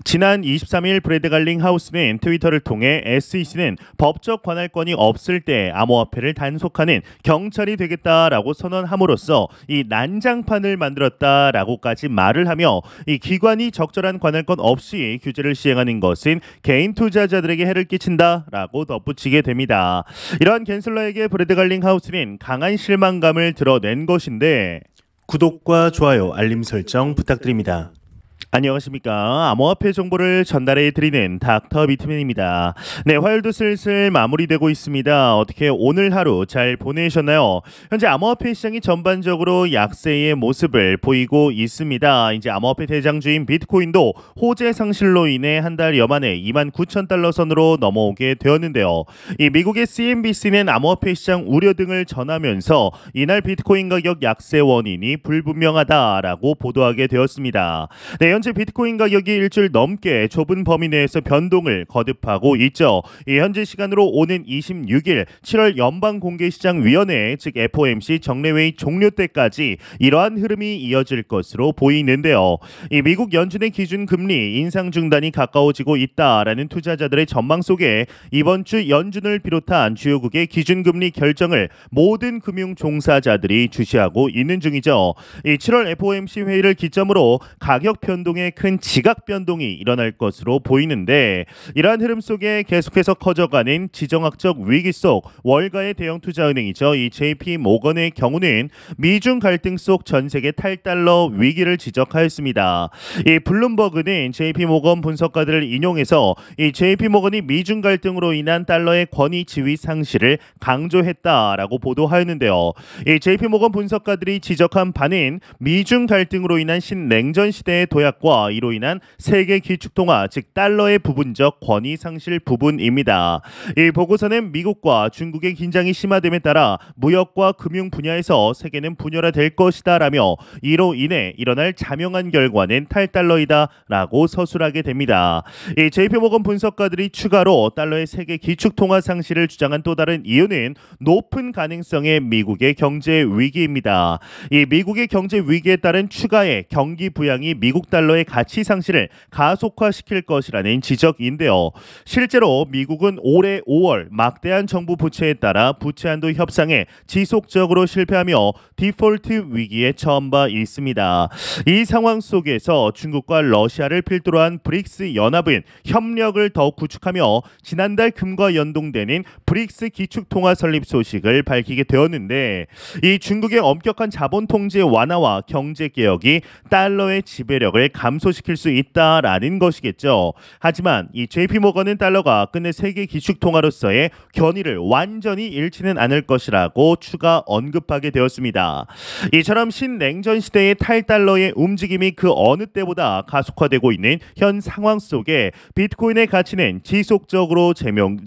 지난 23일 브래드 갈링하우스는 트위터를 통해 SEC는 법적 관할권이 없을 때 암호화폐를 단속하는 경찰이 되겠다라고 선언함으로써 이 난장판을 만들었다라고까지 말을 하며 이 기관이 적절한 관할권 없이 규제를 시행하는 것은 개인 투자자들에게 해를 끼친다라고 덧붙이게 됩니다. 이러한 갠슬러에게 브래드 갈링하우스는 강한 실망감을 드러낸 것인데 구독과 좋아요, 알림 설정 부탁드립니다. 안녕하십니까. 암호화폐 정보를 전달해 드리는 닥터 비트맨입니다. 네, 화요일도 슬슬 마무리되고 있습니다. 어떻게 오늘 하루 잘 보내셨나요? 현재 암호화폐 시장이 전반적으로 약세의 모습을 보이고 있습니다. 이제 암호화폐 대장주인 비트코인도 호재 상실로 인해 한 달여 만에 29,000달러 선으로 넘어오게 되었는데요. 이 미국의 CNBC는 암호화폐 시장 우려 등을 전하면서 이날 비트코인 가격 약세 원인이 불분명하다라고 보도하게 되었습니다. 네, 현재 비트코인 가격이 일주일 넘게 좁은 범위 내에서 변동을 거듭하고 있죠. 현지 시간으로 오는 26일 7월 연방공개시장위원회 즉 FOMC 정례회의 종료 때까지 이러한 흐름이 이어질 것으로 보이는데요. 이 미국 연준의 기준 금리 인상 중단이 가까워지고 있다라는 투자자들의 전망 속에 이번 주 연준을 비롯한 주요국의 기준 금리 결정을 모든 금융 종사자들이 주시하고 있는 중이죠. 이 7월 FOMC 회의를 기점으로 가격 변동의 큰 지각 변동이 일어날 것으로 보이는데 이러한 흐름 속에 계속해서 커져가는 지정학적 위기 속 월가의 대형 투자은행이죠. 이 JP 모건의 경우는 미중 갈등 속 전 세계 탈달러 위기를 지적하였습니다. 이 블룸버그는 JP 모건 분석가들을 인용해서 이 JP 모건이 미중 갈등으로 인한 달러의 권위 지위 상실을 강조했다라고 보도하였는데요. 이 JP 모건 분석가들이 지적한 바는 미중 갈등으로 인한 신냉전 시대의 도약과 이로 인한 세계 기축통화 즉 달러의 부분적 권위 상실 부분입니다. 이 보고서는 미국과 중국의 긴장이 심화됨에 따라 무역과 금융 분야에서 세계는 분열화될 것이다라며 이로 인해 일어날 자명한 결과는 탈달러이다라고 서술하게 됩니다. 이 JP모건 분석가들이 추가로 달러의 세계 기축통화 상실을 주장한 또 다른 이유는 높은 가능성의 미국의 경제 위기입니다. 이 미국의 경제 위기에 따른 추가의 경기 부양이 미국 달러의 가치 상실을 가속화시킬 것이라는 지적인데요. 실제로 미국은 올해 5월 막대한 정부 부채에 따라 부채 한도 협상에 지속적으로 실패하며 디폴트 위기에 처한 바 있습니다. 이 상황 속에서 중국과 러시아를 필두로 한 브릭스 연합은 협력을 더욱 구축하며 지난달 금과 연동되는 브릭스 기축통화 설립 소식을 밝히게 되었는데 이 중국의 엄격한 자본 통제 완화와 경제 개혁이 달러의 지배력을 감소시킬 수 있다라는 것이겠죠. 하지만 이 JP모건은 달러가 끝내 세계 기축통화로서의 견위를 완전히 잃지는 않을 것이라고 추가 언급하게 되었습니다. 이처럼 신냉전 시대의 탈달러의 움직임이 그 어느 때보다 가속화되고 있는 현 상황 속에 비트코인의 가치는 지속적으로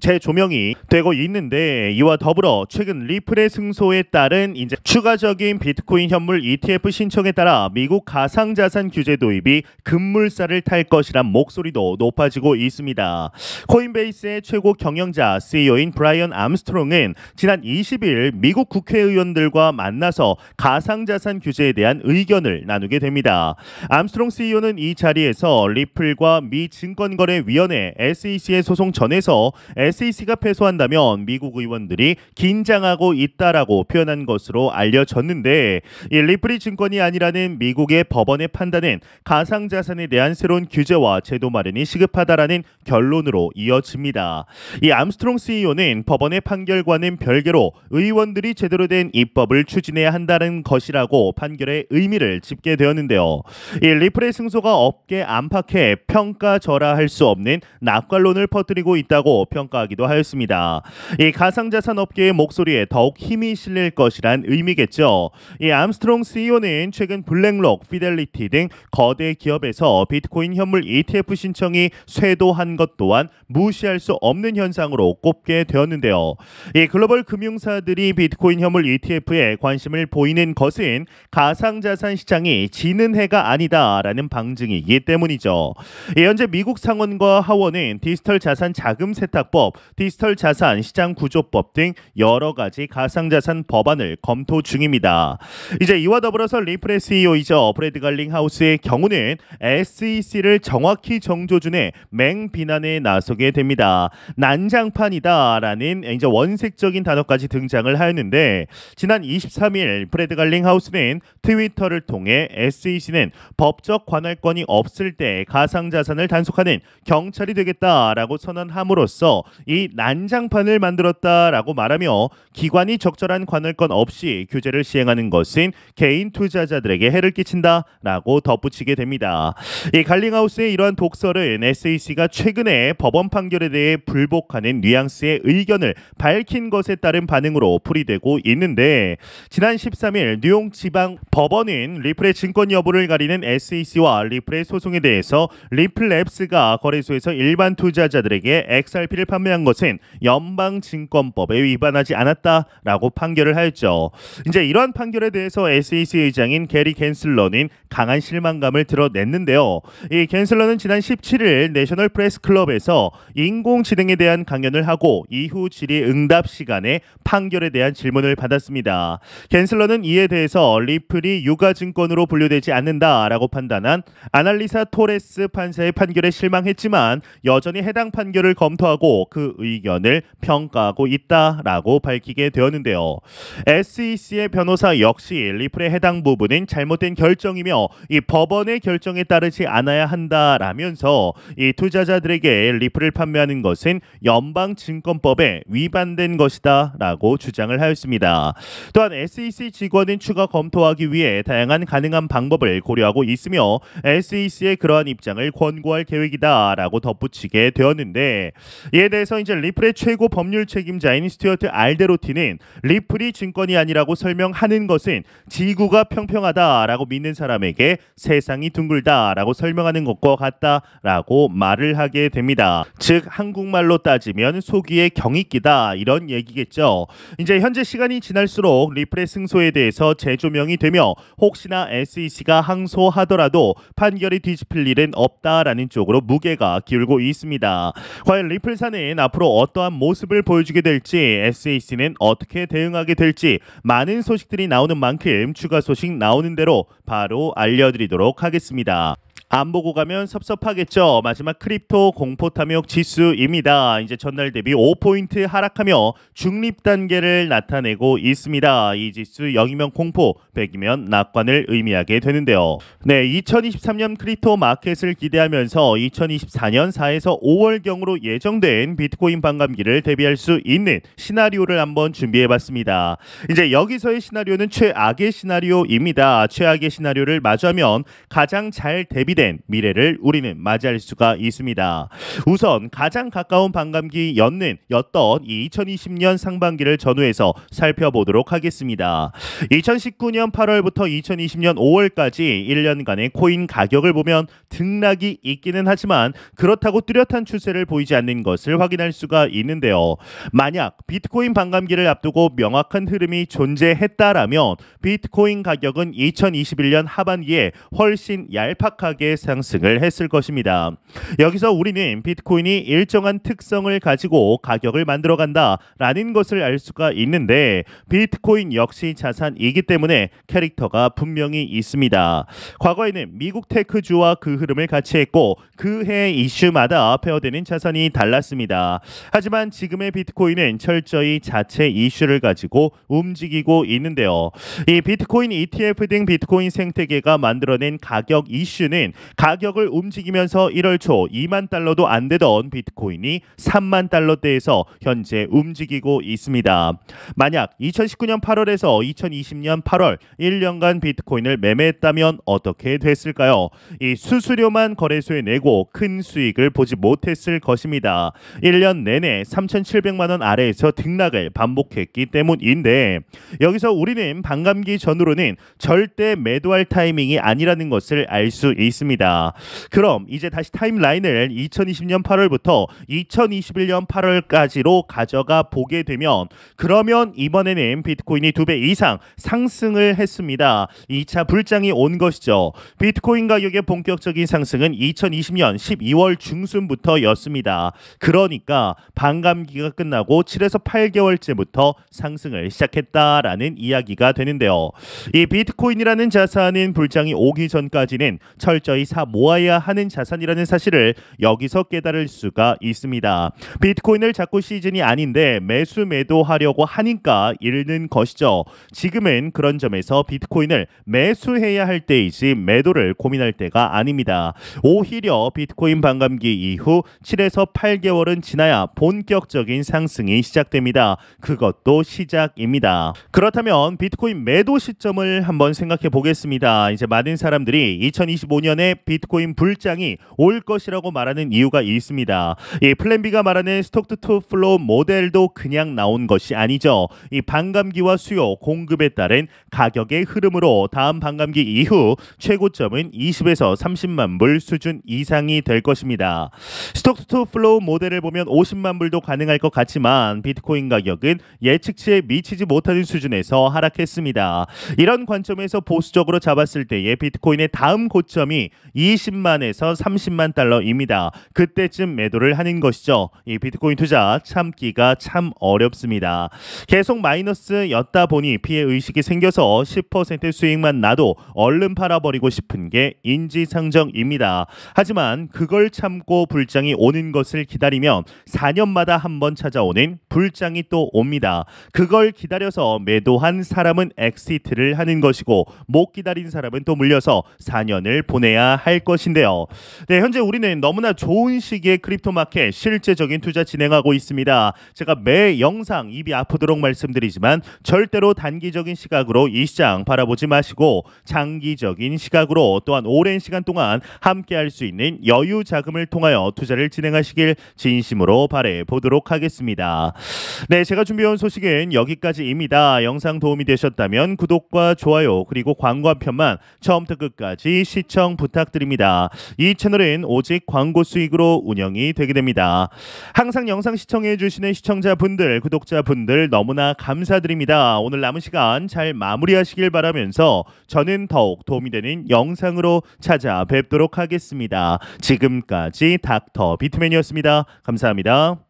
재조명이 되고 있는데 이와 더불어 최근 리플의 승소에 따른 이제 추가적인 비트코인 현물 ETF 신청에 따라 미국 가상자산 규제 도입이 급물살을 탈 것이란 목소리도 높아지고 있습니다. 코인베이스의 최고 경영자 CEO인 브라이언 암스트롱은 지난 20일 미국 국회의원들과 만나서 가상자산 규제에 대한 의견을 나누게 됩니다. 암스트롱 CEO는 이 자리에서 리플과 미 증권거래위원회 SEC의 소송 전에서 SEC가 패소한다면 미국 의원들이 긴장하고 있다라고 표현한 것으로 알려졌는데 이 리플이 증권이 아니라는 미국의 법원의 판단은 가상자산에 대한 새로운 규제와 제도 마련이 시급하다라는 결론으로 이어집니다. 이 암스트롱 CEO는 법원의 판결과는 별개로 의원들이 제대로 된 입법을 추진해야 한다는 것이라고 판결의 의미를 짚게 되었는데요. 이 리플의 승소가 업계 안팎에 평가절하할 수 없는 낙관론을 퍼뜨리고 있다고 평가하기도 하였습니다. 이 가상자산 업계의 목소리에 더욱 힘이 실릴 것이란 의미겠죠. 이 암스트롱 CEO는 최근 블랙록, 피델리티 등 거대 기업에서 비트코인 현물 ETF 신청이 쇄도한 것 또한 무시할 수 없는 현상으로 꼽게 되었는데요. 이 글로벌 금융사들이 비트코인 현물 ETF에 관심을 보이는 것은 가상자산 시장이 지는 해가 아니다라는 방증이기 때문이죠. 현재 미국 상원과 하원은 디지털 자산 자금 세탁법, 디지털 자산 시장 구조법 등 여러 가지 가상자산 법안을 검토 중입니다. 이제 이와 더불어서 리플의 CEO이죠. 브래드 갈링하우스의 경우는 정부는 SEC를 정확히 정조준해 맹비난에 나서게 됩니다. 난장판이다라는 이제 원색적인 단어까지 등장을 하였는데 지난 23일 브래드 갈링하우스는 트위터를 통해 SEC는 법적 관할권이 없을 때 가상자산을 단속하는 경찰이 되겠다라고 선언함으로써 이 난장판을 만들었다라고 말하며 기관이 적절한 관할권 없이 규제를 시행하는 것은 개인 투자자들에게 해를 끼친다라고 덧붙이게 됩니다. 이 갈링하우스의 이러한 독설은 SEC가 최근에 법원 판결에 대해 불복하는 뉘앙스의 의견을 밝힌 것에 따른 반응으로 풀이되고 있는데 지난 13일 뉴욕 지방 법원은 리플의 증권 여부를 가리는 SEC와 리플의 소송에 대해서 리플랩스가 거래소에서 일반 투자자들에게 XRP를 판매한 것은 연방증권법에 위반하지 않았다라고 판결을 하였죠. 이제 이러한 판결에 대해서 SEC 의장인 게리 갠슬러는 강한 실망감을 드러냈는데요. 이 갠슬러는 지난 17일 내셔널 프레스 클럽에서 인공지능에 대한 강연을 하고 이후 질의응답 시간에 판결에 대한 질문을 받았습니다. 갠슬러는 이에 대해서 리플이 유가증권으로 분류되지 않는다라고 판단한 아날리사 토레스 판사의 판결에 실망했지만 여전히 해당 판결을 검토하고 그 의견을 평가하고 있다라고 밝히게 되었는데요. SEC의 변호사 역시 리플의 해당 부분은 잘못된 결정이며 이 법원의 결정에 따르지 않아야 한다라면서 이 투자자들에게 리플을 판매하는 것은 연방증권법에 위반된 것이다라고 주장을 하였습니다. 또한 SEC 직원은 추가 검토하기 위해 다양한 가능한 방법을 고려하고 있으며 SEC의 그러한 입장을 권고할 계획이다라고 덧붙이게 되었는데 이에 대해서 이제 리플의 최고 법률 책임자인 스튜어트 알데로티는 리플이 증권이 아니라고 설명하는 것은 지구가 평평하다라고 믿는 사람에게 세상이 둥글다라고 설명하는 것과 같다라고 말을 하게 됩니다. 즉 한국말로 따지면 소기의 경이끼다 이런 얘기겠죠. 이제 현재 시간이 지날수록 리플의 승소에 대해서 재조명이 되며 혹시나 SEC가 항소하더라도 판결이 뒤집힐 일은 없다라는 쪽으로 무게가 기울고 있습니다. 과연 리플사는 앞으로 어떠한 모습을 보여주게 될지 SEC는 어떻게 대응하게 될지 많은 소식들이 나오는 만큼 추가 소식 나오는 대로 바로 알려드리도록 하겠습니다. 안 보고 가면 섭섭하겠죠. 마지막 크립토 공포 탐욕 지수입니다. 이제 전날 대비 5포인트 하락하며 중립 단계를 나타내고 있습니다. 이 지수 0이면 공포, 100이면 낙관을 의미하게 되는데요. 네, 2023년 크립토 마켓을 기대하면서 2024년 4에서 5월경으로 예정된 비트코인 반감기를 대비할 수 있는 시나리오를 한번 준비해봤습니다. 이제 여기서의 시나리오는 최악의 시나리오입니다. 최악의 시나리오를 마주하면 가장 잘 대비된 미래를 우리는 맞이할 수가 있습니다. 우선 가장 가까운 반감기였던 이 2020년 상반기를 전후해서 살펴보도록 하겠습니다. 2019년 8월부터 2020년 5월까지 1년간의 코인 가격을 보면 등락이 있기는 하지만 그렇다고 뚜렷한 추세를 보이지 않는 것을 확인할 수가 있는데요. 만약 비트코인 반감기를 앞두고 명확한 흐름이 존재했다라면 비트코인 가격은 2021년 하반기에 훨씬 얄팍하게 상승을 했을 것입니다. 여기서 우리는 비트코인이 일정한 특성을 가지고 가격을 만들어간다라는 것을 알 수가 있는데 비트코인 역시 자산이기 때문에 캐릭터가 분명히 있습니다. 과거에는 미국 테크주와 그 흐름을 같이 했고 그 해 이슈마다 페어되는 자산이 달랐습니다. 하지만 지금의 비트코인은 철저히 자체 이슈를 가지고 움직이고 있는데요. 이 비트코인 ETF 등 비트코인 생태계가 만들어낸 가격 이슈는 가격을 움직이면서 1월 초 2만 달러도 안 되던 비트코인이 3만 달러대에서 현재 움직이고 있습니다. 만약 2019년 8월에서 2020년 8월 1년간 비트코인을 매매했다면 어떻게 됐을까요? 이 수수료만 거래소에 내고 큰 수익을 보지 못했을 것입니다. 1년 내내 3,700만 원 아래에서 등락을 반복했기 때문인데 여기서 우리는 반감기 전후로는 절대 매도할 타이밍이 아니라는 것을 알 수 있습니다. 그럼 이제 다시 타임라인을 2020년 8월부터 2021년 8월까지로 가져가 보게 되면 그러면 이번에는 비트코인이 2배 이상 상승을 했습니다. 2차 불장이 온 것이죠. 비트코인 가격의 본격적인 상승은 2020년 12월 중순부터였습니다. 그러니까 반감기가 끝나고 7에서 8개월째부터 상승을 시작했다라는 이야기가 되는데요. 이 비트코인이라는 자산은 불장이 오기 전까지는 철저히 철저히 사 모아야 하는 자산이라는 사실을 여기서 깨달을 수가 있습니다. 비트코인을 자꾸 시즌이 아닌데 매수 매도하려고 하니까 잃는 것이죠. 지금은 그런 점에서 비트코인을 매수해야 할 때이지 매도를 고민할 때가 아닙니다. 오히려 비트코인 반감기 이후 7에서 8개월은 지나야 본격적인 상승이 시작됩니다. 그것도 시작입니다. 그렇다면 비트코인 매도 시점을 한번 생각해 보겠습니다. 이제 많은 사람들이 2025년에 비트코인 불장이 올 것이라고 말하는 이유가 있습니다. 이 플랜 B가 말하는 스톡 투 플로우 모델도 그냥 나온 것이 아니죠. 이 반감기와 수요, 공급에 따른 가격의 흐름으로 다음 반감기 이후 최고점은 20에서 30만 불 수준 이상이 될 것입니다. 스톡 투 플로우 모델을 보면 50만 불도 가능할 것 같지만 비트코인 가격은 예측치에 미치지 못하는 수준에서 하락했습니다. 이런 관점에서 보수적으로 잡았을 때의 비트코인의 다음 고점이 20만에서 30만 달러입니다. 그때쯤 매도를 하는 것이죠. 이 비트코인 투자 참기가 참 어렵습니다. 계속 마이너스였다 보니 피해 의식이 생겨서 10% 수익만 나도 얼른 팔아버리고 싶은 게 인지상정입니다. 하지만 그걸 참고 불장이 오는 것을 기다리면 4년마다 한 번 찾아오는 불장이 또 옵니다. 그걸 기다려서 매도한 사람은 엑시트를 하는 것이고 못 기다린 사람은 또 물려서 4년을 보내야 할 것인데요. 네, 현재 우리는 너무나 좋은 시기에 크립토 마켓 실제적인 투자 진행하고 있습니다. 제가 매 영상 입이 아프도록 말씀드리지만 절대로 단기적인 시각으로 이 시장 바라보지 마시고 장기적인 시각으로 또한 오랜 시간 동안 함께 할 수 있는 여유 자금을 통하여 투자를 진행하시길 진심으로 바래 보도록 하겠습니다. 네, 제가 준비해온 소식은 여기까지입니다. 영상 도움이 되셨다면 구독과 좋아요 그리고 광고 한 편만 처음부터 끝까지 시청 부탁드립니다. 이 채널은 오직 광고 수익으로 운영이 되게 됩니다. 항상 영상 시청해 주시는 시청자분들, 구독자분들 너무나 감사드립니다. 오늘 남은 시간 잘 마무리하시길 바라면서 저는 더욱 도움이 되는 영상으로 찾아뵙도록 하겠습니다. 지금까지 닥터 비트맨이었습니다. 감사합니다.